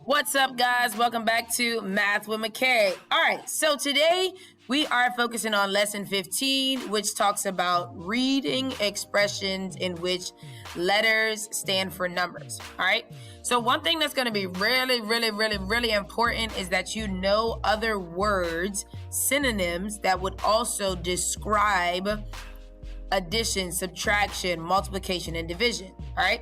What's up, guys? Welcome back to Math with McKay. All right, so today we are focusing on lesson 15, which talks about reading expressions in which letters stand for numbers. All right, so one thing that's going to be really important is that you know other words, synonyms that would also describe addition, subtraction, multiplication, and division. All right.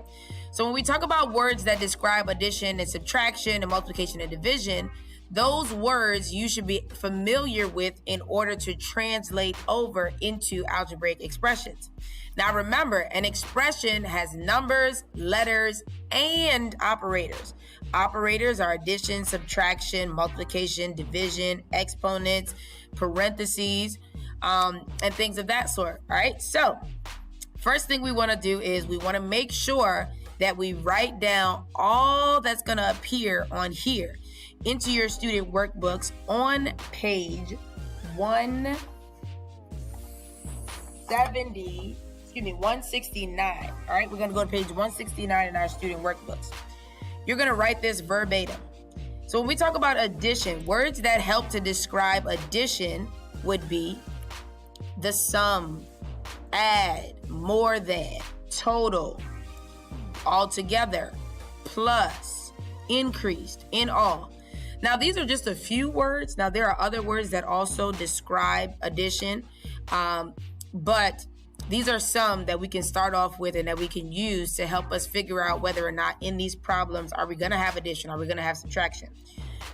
So when we talk about words that describe addition and subtraction and multiplication and division, those words you should be familiar with in order to translate over into algebraic expressions. Now remember, an expression has numbers, letters, and operators. Operators are addition, subtraction, multiplication, division, exponents, parentheses, and things of that sort. All right. So first thing we want to do is we want to make sure that we write down all that's going to appear on here into your student workbooks on page 169. All right, we're going to go to page 169 in our student workbooks. You're going to write this verbatim. So when we talk about addition, words that help to describe addition would be the sum, add, more than, total, altogether, plus, increased, in all. Now, these are just a few words. Now, there are other words that also describe addition, but these are some that we can start off with and that we can use to help us figure out whether or not in these problems are we going to have addition, are we going to have subtraction.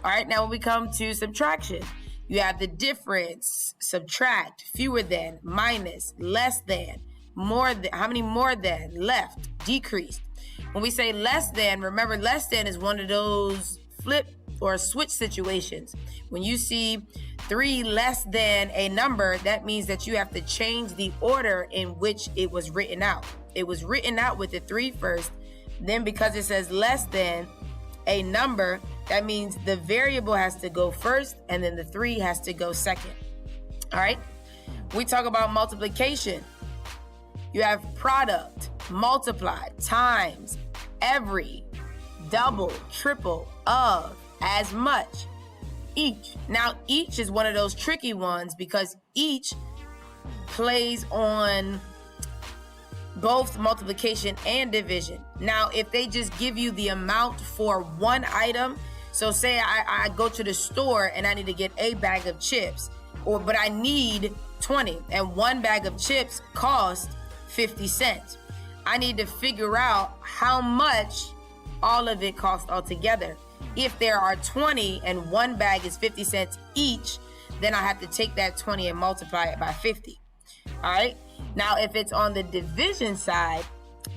All right, now when we come to subtraction, you have the difference, subtract, fewer than, minus, less than, more than, how many more than, left, decreased. When we say less than, remember less than is one of those flip or switch situations. When you see 3 less than a number, that means that you have to change the order in which it was written out. It was written out with the 3 first, then because it says less than a number, that means the variable has to go first and then the 3 has to go second. All right, we talk about multiplication. You have product, multiply, times, every, double, triple, of, as much, each. Now, each is one of those tricky ones because each plays on both multiplication and division. Now, if they just give you the amount for one item, so say I go to the store and I need to get a bag of chips, but I need 20, and one bag of chips costs 50 cents. I need to figure out how much all of it costs altogether. If there are 20 and one bag is 50 cents each, then I have to take that 20 and multiply it by 50. All right. Now, if it's on the division side,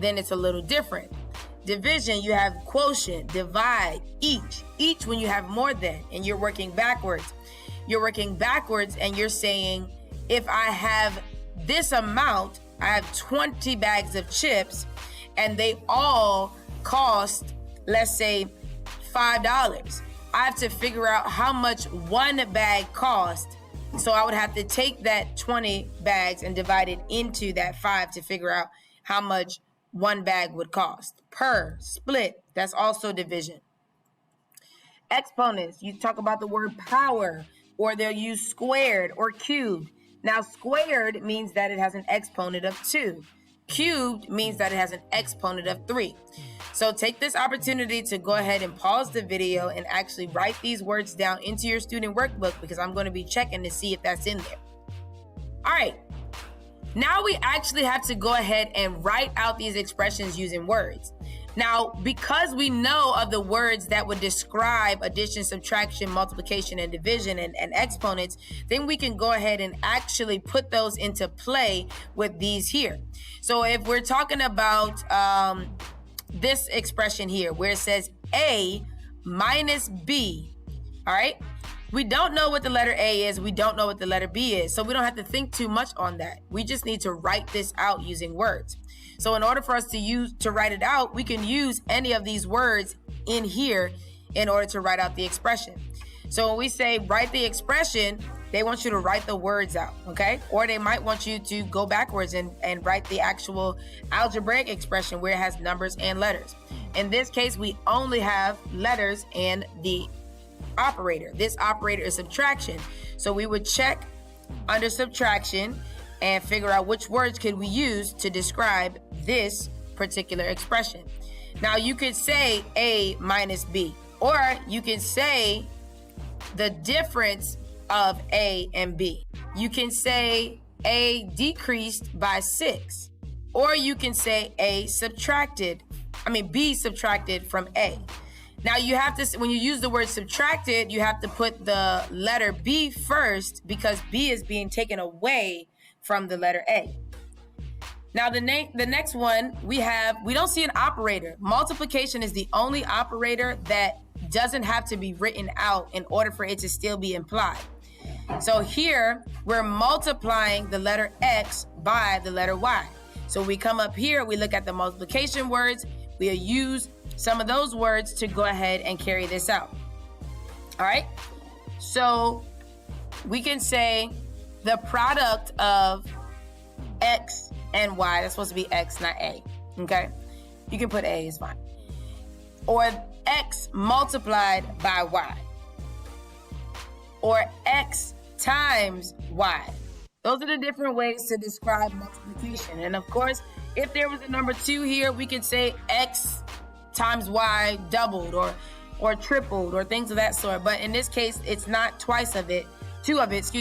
then it's a little different. Division, you have quotient, divide, each. Each when you have more than, and you're working backwards. You're working backwards and you're saying, if I have this amount, I have 20 bags of chips and they all cost, let's say, $5. I have to figure out how much one bag cost. So I would have to take that 20 bags and divide it into that 5 to figure out how much one bag would cost. Per, split, that's also division. Exponents, you talk about the word power, or they'll use squared or cubed. Now, squared means that it has an exponent of 2. Cubed means that it has an exponent of 3. So take this opportunity to go ahead and pause the video and actually write these words down into your student workbook because I'm going to be checking to see if that's in there. All right. Now we actually have to go ahead and write out these expressions using words. Now, because we know of the words that would describe addition, subtraction, multiplication, and division and exponents, then we can go ahead and actually put those into play with these here. So if we're talking about this expression here where it says A minus B, all right? We don't know what the letter A is. We don't know what the letter B is. So we don't have to think too much on that. We just need to write this out using words. So in order for us to write it out, we can use any of these words in here in order to write out the expression. So when we say write the expression, they want you to write the words out, okay? Or they might want you to go backwards and write the actual algebraic expression where it has numbers and letters. In this case, we only have letters and the operator. This operator is subtraction. So we would check under subtraction and figure out which words could we use to describe this particular expression. Now you could say A minus B, or you can say the difference of A and B. You can say A decreased by 6, or you can say B subtracted from A. Now you have to, when you use the word subtracted, you have to put the letter B first because B is being taken away from the letter A. Now the next one we don't see an operator. Multiplication is the only operator that doesn't have to be written out in order for it to still be implied. So here we're multiplying the letter X by the letter Y. So we come up here, we look at the multiplication words, we'll use some of those words to go ahead and carry this out. All right, so we can say the product of X and Y, that's supposed to be X, not A, okay? You can put A, it's fine. Or X multiplied by Y. Or X times Y. Those are the different ways to describe multiplication. And of course, if there was a number 2 here, we could say X times Y doubled or tripled or things of that sort. But in this case, it's not two of it,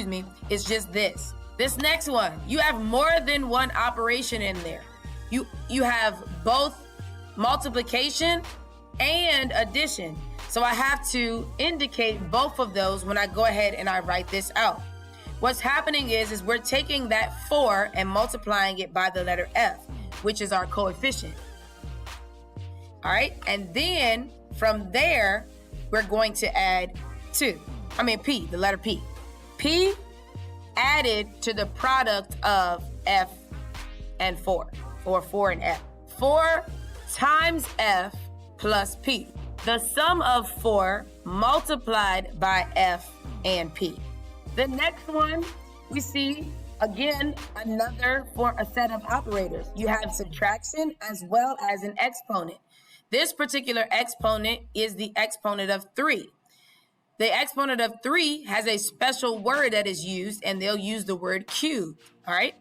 it's just this. This next one, you have more than one operation in there. You have both multiplication and addition. So I have to indicate both of those when I go ahead and I write this out. What's happening is we're taking that 4 and multiplying it by the letter F, which is our coefficient. All right, and then from there, we're going to add P, the letter P. P added to the product of F and 4, or 4 and F. 4 times F plus P. The sum of 4 multiplied by F and P. The next one, we see, again, a set of operators. You have subtraction as well as an exponent. This particular exponent is the exponent of 3. The exponent of 3 has a special word that is used, and they'll use the word cubed, all right?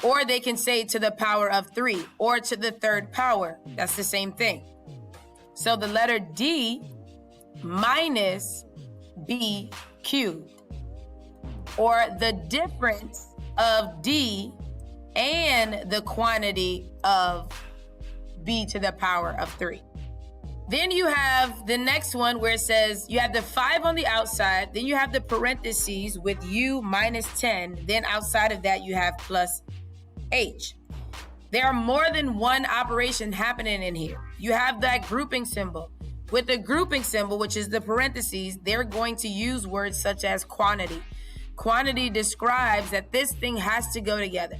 Or they can say to the power of 3 or to the third power. That's the same thing. So the letter D minus B cubed, or the difference of D and the quantity of B to the power of 3. Then you have the next one where it says you have the 5 on the outside, then you have the parentheses with U minus 10, then outside of that you have plus H. There are more than one operation happening in here. You have that grouping symbol. With the grouping symbol, which is the parentheses, they're going to use words such as quantity. Quantity describes that this thing has to go together.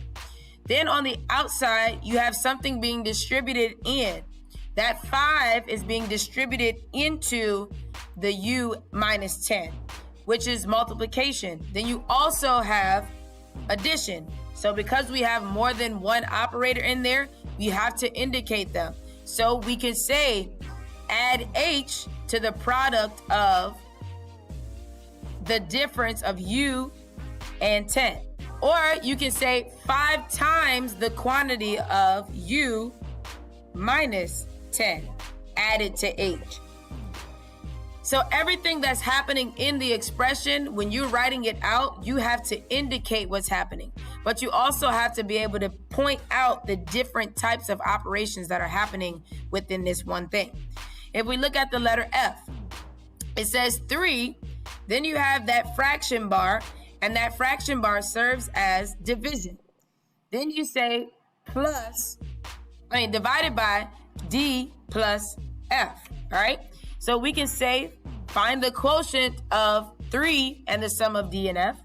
Then on the outside, you have something being distributed in. That 5 is being distributed into the U minus 10, which is multiplication. Then you also have addition. So because we have more than one operator in there, we have to indicate them. So we can say add H to the product of the difference of U and 10. Or you can say 5 times the quantity of U minus 10 added to H. So everything that's happening in the expression, when you're writing it out, you have to indicate what's happening. But you also have to be able to point out the different types of operations that are happening within this one thing. If we look at the letter F, it says 3, then you have that fraction bar, and that fraction bar serves as division. Then you say divided by D plus F, all right? So we can say, find the quotient of 3 and the sum of D and F,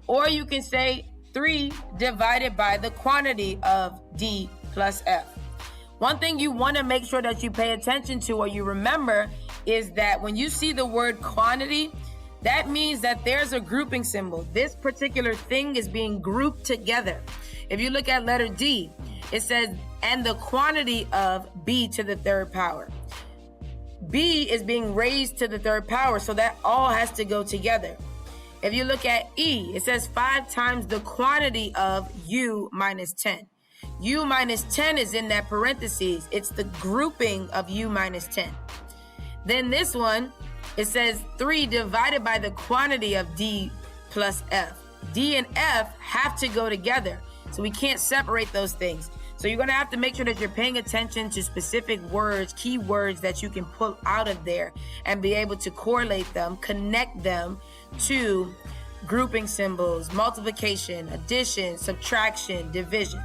or you can say 3 divided by the quantity of D plus F. One thing you want to make sure that you pay attention to or you remember is that when you see the word quantity, that means that there's a grouping symbol. This particular thing is being grouped together. If you look at letter D, It says, and the quantity of b to the third power. B is being raised to the third power, so that all has to go together. If you look at E, it says 5 times the quantity of u minus 10. U minus 10 is in that parentheses. It's the grouping of u minus 10. Then this one, it says 3 divided by the quantity of D plus F. D and F have to go together, so we can't separate those things. So you're going to have to make sure that you're paying attention to specific words, key words that you can pull out of there and be able to correlate them, connect them to grouping symbols, multiplication, addition, subtraction, division.